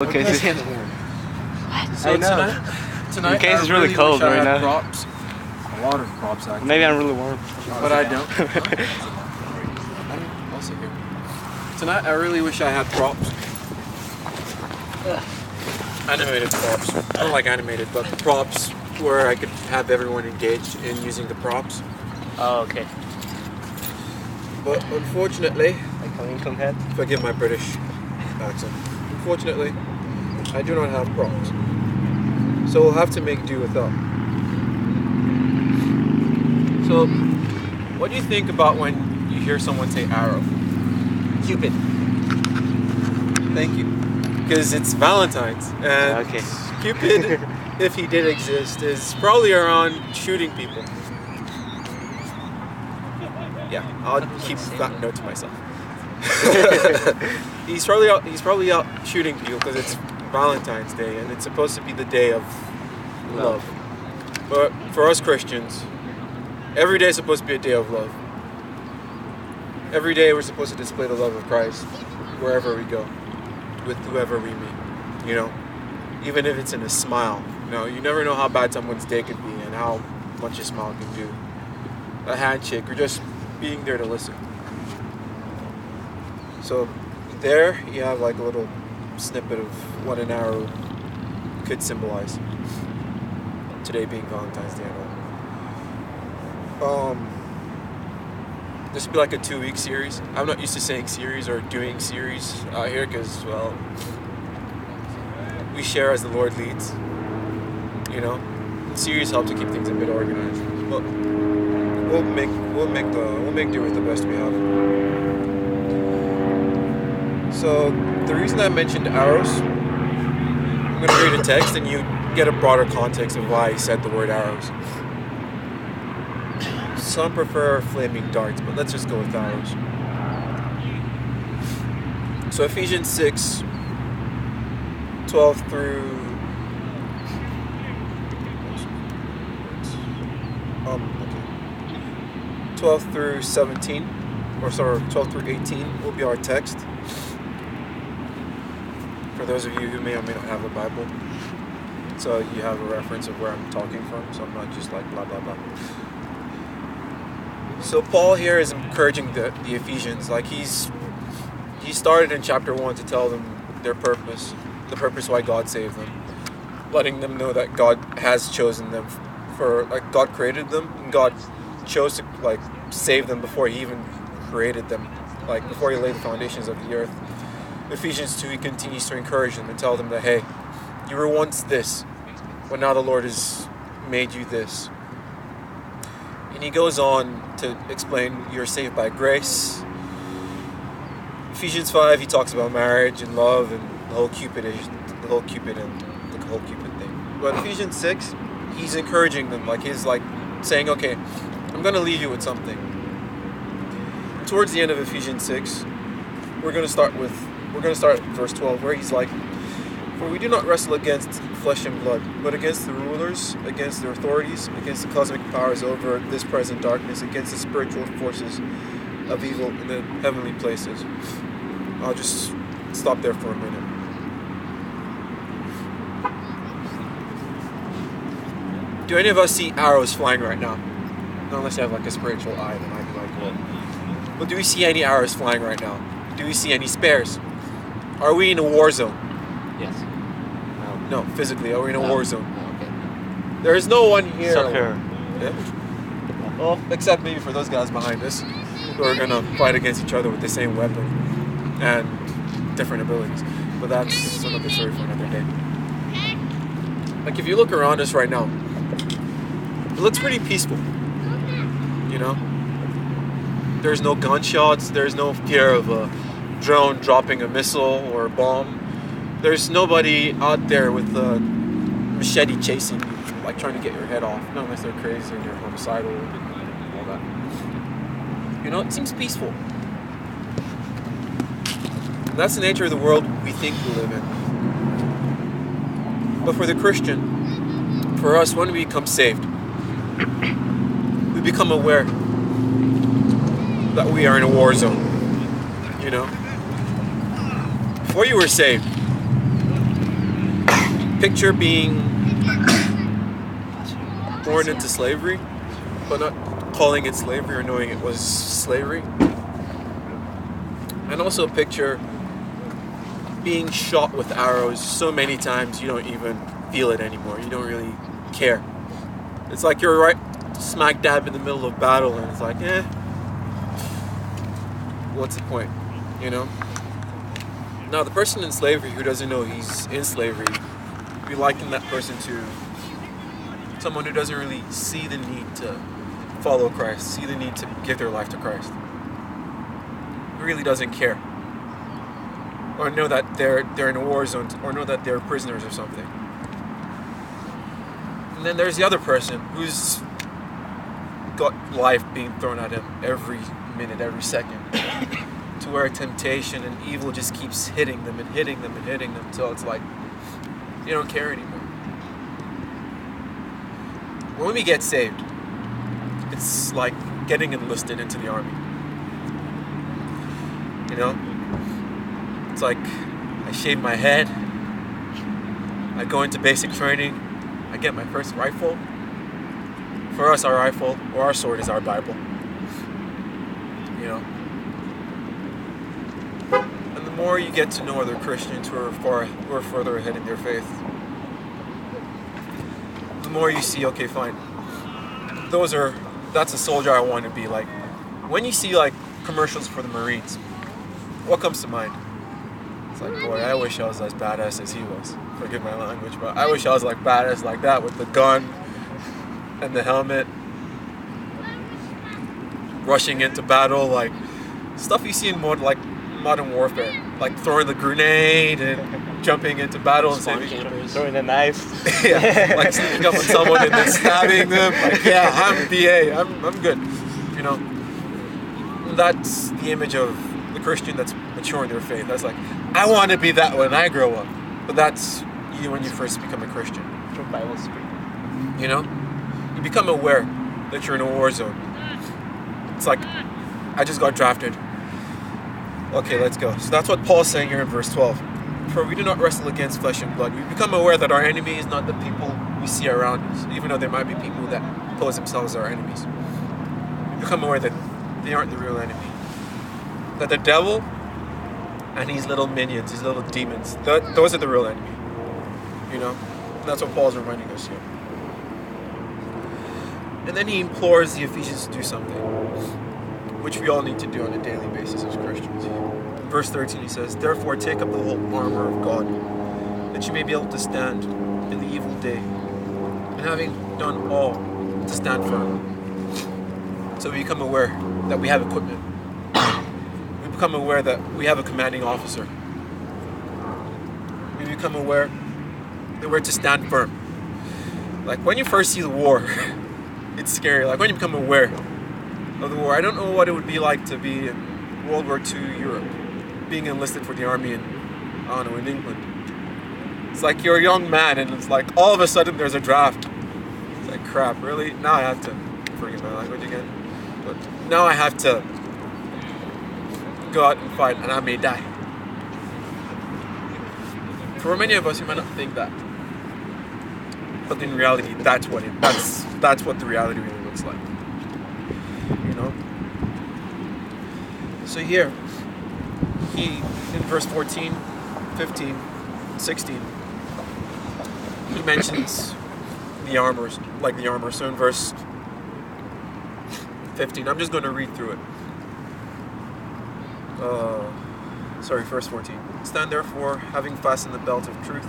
Okay, so So tonight your case I is really cold wish I right had now. Props. A lot of props actually. Maybe I'm really warm. But I don't. I'll sit here. Tonight I really wish I had props. Animated props. I don't like animated, but props where I could have everyone engaged in using the props. Oh, okay. But unfortunately, Like a Lincoln head. forgive my British accent. Unfortunately, I do not have props. So we'll have to make do with that. So, what do you think about when you hear someone say arrow? Cupid. Thank you. Because it's Valentine's. And Okay. Cupid, if he did exist, is probably around shooting people. Yeah, I'll keep that note to myself. He's probably out shooting people because it's Valentine's Day and it's supposed to be the day of love. But for us Christians, every day is supposed to be a day of love. Every day we're supposed to display the love of Christ wherever we go, with whoever we meet. You know, even if it's in a smile. You know, you never know how bad someone's day could be and how much a smile can do. A handshake or just being there to listen. So there you have like a little snippet of what an arrow could symbolize. Today being Valentine's Day and all. This would be like a 2-week series. I'm not used to saying series or doing series out here because, well, we share as the Lord leads. You know, series help to keep things a bit organized. But we'll make do with the best we have. So the reason I mentioned arrows, I'm going to read a text and you get a broader context of why he said the word arrows. Some prefer flaming darts, but let's just go with arrows. So Ephesians 6, 12 through 12 through 17, or sorry, 12 through 18 will be our text. For those of you who may or may not have a Bible, so you have a reference of where I'm talking from, so I'm not just like blah blah blah. So Paul here is encouraging the Ephesians, like he started in chapter 1 to tell them their purpose, the purpose why God saved them, letting them know that God has chosen them for, like, God created them and God chose to like save them before he even created them, like before he laid the foundations of the earth. Ephesians 2, he continues to encourage them and tell them that, hey, you were once this, but now the Lord has made you this. And he goes on to explain you're saved by grace. Ephesians 5, he talks about marriage and love and the whole Cupid thing. But Ephesians 6, he's encouraging them, like he's like saying, okay, I'm going to leave you with something. Towards the end of Ephesians 6, we're going to start at verse 12, where he's like, for we do not wrestle against flesh and blood, but against the rulers, against the authorities, against the cosmic powers over this present darkness, against the spiritual forces of evil in the heavenly places. I'll just stop there for a minute. Do any of us see arrows flying right now? Not unless you have like a spiritual eye, then I'd be like, well. But do we see any arrows flying right now? Do we see any spares? Are we in a war zone? Yes. No, physically, are we in a war zone? No, okay. There is no one here. Soccer. Yeah. Well, except maybe for those guys behind us who are gonna fight against each other with the same weapon and different abilities. But that's another story for another day. Like if you look around us right now, it looks pretty peaceful. You know? There's no gunshots, there's no fear of a drone dropping a missile or a bomb. There's nobody out there with a machete chasing you, like trying to get your head off. Not unless they're crazy and you're homicidal and all that. You know, it seems peaceful. And that's the nature of the world we think we live in. But for the Christian, for us, when we become saved, we become aware that we are in a war zone. You know? Before you were saved, Picture being born into slavery, but not calling it slavery or knowing it was slavery. And also picture being shot with arrows so many times you don't even feel it anymore. You don't really care. It's like you're right smack dab in the middle of battle and it's like, what's the point? You know? Now the person in slavery who doesn't know he's in slavery, we liken that person to someone who doesn't really see the need to follow Christ, see the need to give their life to Christ. Really doesn't care. Or know that they're in a war zone, or know that they're prisoners or something. And then there's the other person who's got life being thrown at him every minute, every second. To where temptation and evil just keeps hitting them and hitting them and hitting them until it's like you don't care anymore. When we get saved, it's like getting enlisted into the army. You know? It's like I shave my head, I go into basic training, I get my first rifle. For us, our rifle or our sword is our Bible. You know? And the more you get to know other Christians who are further ahead in their faith, the more you see, okay, fine. That's a soldier I want to be like. When you see like commercials for the Marines, what comes to mind? It's like, boy, I wish I was as badass as he was. Forgive my language, but I wish I was like badass like that with the gun and the helmet, rushing into battle, like stuff you see in modern warfare, like throwing the grenade and jumping into battle and saving, throwing the knife. yeah, like sneaking up on someone and then stabbing them. Like, yeah, I'm BA, I'm good. You know, that's the image of the Christian that's mature in their faith. That's like, I want to be that when I grow up. But that's you when you first become a Christian. From Bible Street. You know, you become aware that you're in a war zone. It's like, I just got drafted. Okay, let's go. So that's what Paul's saying here in verse 12. For we do not wrestle against flesh and blood. We become aware that our enemy is not the people we see around us, even though there might be people that pose themselves as our enemies. We become aware that they aren't the real enemy. That the devil and his little minions, his little demons, those are the real enemy. You know? And that's what Paul's reminding us here. And then he implores the Ephesians to do something, which we all need to do on a daily basis as Christians. Verse 13, he says, therefore take up the whole armor of God, that you may be able to stand in the evil day, and having done all, to stand firm. So we become aware that we have equipment. We become aware that we have a commanding officer. We become aware that we're to stand firm. Like when you first see the war, it's scary. Like when you become aware of the war, I don't know what it would be like to be in World War II Europe, being enlisted for the army in England. It's like you're a young man and it's like all of a sudden there's a draft. It's like, crap, really? Now I have to, forget my language again, but now I have to go out and fight and I may die. For many of us, you might not think that, but in reality, that's what the reality really looks like. You know? So here, he, in verse 14, 15, 16, he mentions the armor. So in verse 15, I'm just going to read through it. Verse 14. Stand therefore, having fastened the belt of truth,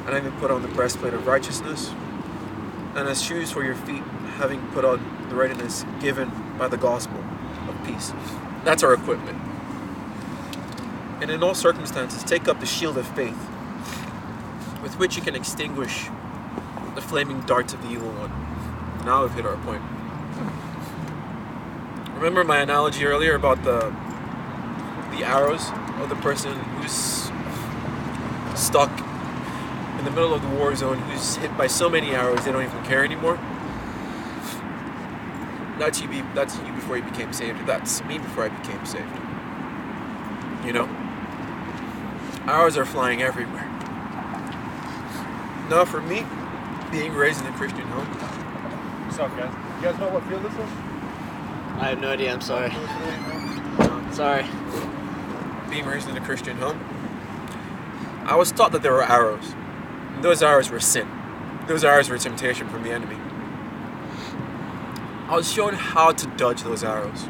and having put on the breastplate of righteousness, and as shoes for your feet, having put on the readiness given by the gospel of peace. That's our equipment. And in all circumstances, take up the shield of faith, with which you can extinguish the flaming darts of the evil one. Now we've hit our point. Remember my analogy earlier about the arrows of the person who's stuck in the middle of the war zone, who's hit by so many arrows they don't even care anymore? That's you before you became saved. That's me before I became saved. You know? Arrows are flying everywhere. Now, for me, being raised in a Christian home. What's up, guys? You guys know what field this is? I have no idea. I'm sorry. Sorry. Being raised in a Christian home, I was taught that there were arrows. And those arrows were sin. Those arrows were temptation from the enemy. I was shown how to dodge those arrows.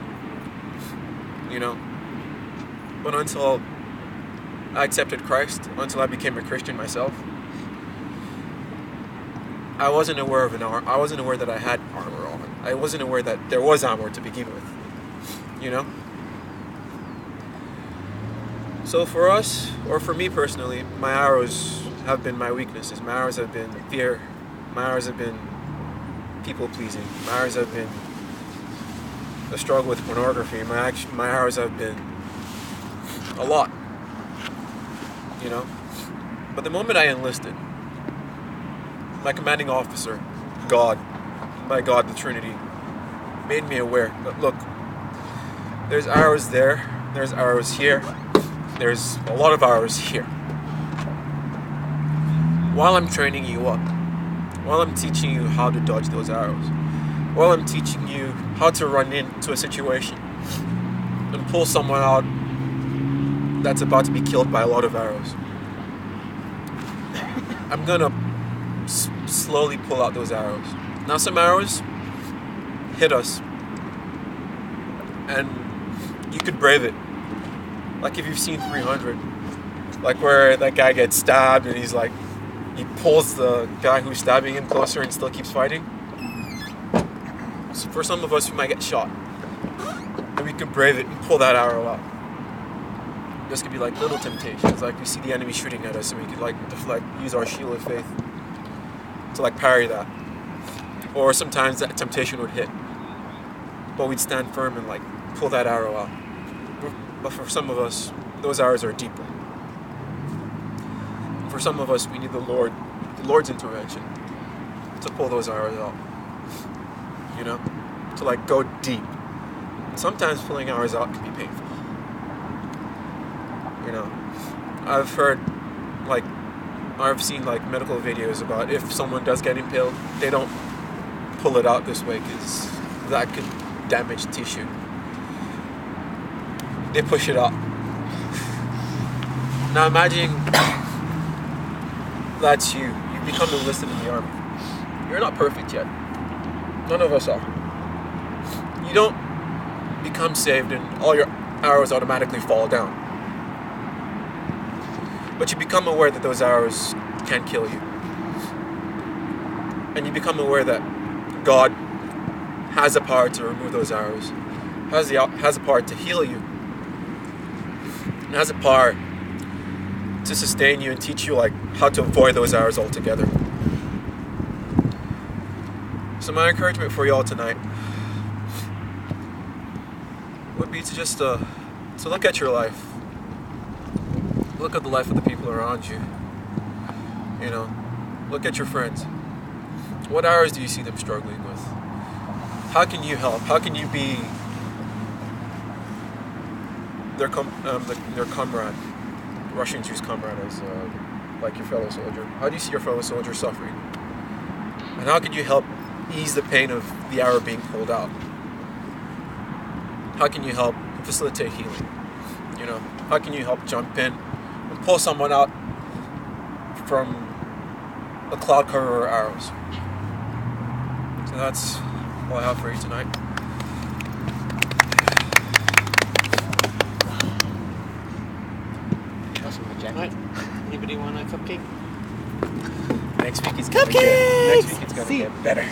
You know? But until I accepted Christ, until I became a Christian myself, I wasn't aware of I wasn't aware that I had armor on. I wasn't aware that there was armor to begin with. You know? So for us, or for me personally, my arrows have been my weaknesses. My arrows have been fear. My arrows have been people pleasing. My arrows have been the struggle with pornography. My arrows have been a lot. You know? But the moment I enlisted, my commanding officer, God, my God, the Trinity, made me aware that, look, there's arrows there, there's arrows here, there's a lot of arrows here. While I'm training you up, while I'm teaching you how to dodge those arrows, while I'm teaching you how to run into a situation and pull someone out that's about to be killed by a lot of arrows, I'm gonna slowly pull out those arrows. Now some arrows hit us and you could brave it. Like if you've seen 300, like where that guy gets stabbed and he's like, he pulls the guy who's stabbing him closer and still keeps fighting. So for some of us, we might get shot and we could brave it and pull that arrow out. This could be like little temptations, like we see the enemy shooting at us and we could like deflect, use our shield of faith to like parry that. Or sometimes that temptation would hit, but we'd stand firm and like pull that arrow out. But for some of us, those arrows are deeper. For some of us, we need the Lord's intervention to pull those arrows out. You know, to like go deep. Sometimes pulling arrows out can be painful. You know, I've seen like medical videos about if someone does get impaled, they don't pull it out this way because that could damage tissue. They push it out. Now imagine that's you. You become enlisted in the army. You're not perfect yet. None of us are. You don't become saved and all your arrows automatically fall down. But you become aware that those arrows can kill you. And you become aware that God has the power to remove those arrows, has the power to heal you, and has the power to sustain you and teach you like how to avoid those arrows altogether. So my encouragement for you all tonight would be to just to look at your life. Look at the life of the people around you. You know, look at your friends. What arrows do you see them struggling with? How can you help? How can you be their comrade? Russians use comrade as like your fellow soldier. How do you see your fellow soldier suffering? And how can you help ease the pain of the arrow being pulled out? How can you help facilitate healing? You know, how can you help jump in and pull someone out from a cloud cover of arrows? So that's all I have for you tonight. Right. Anybody want a cupcake? Next week it's gonna get better.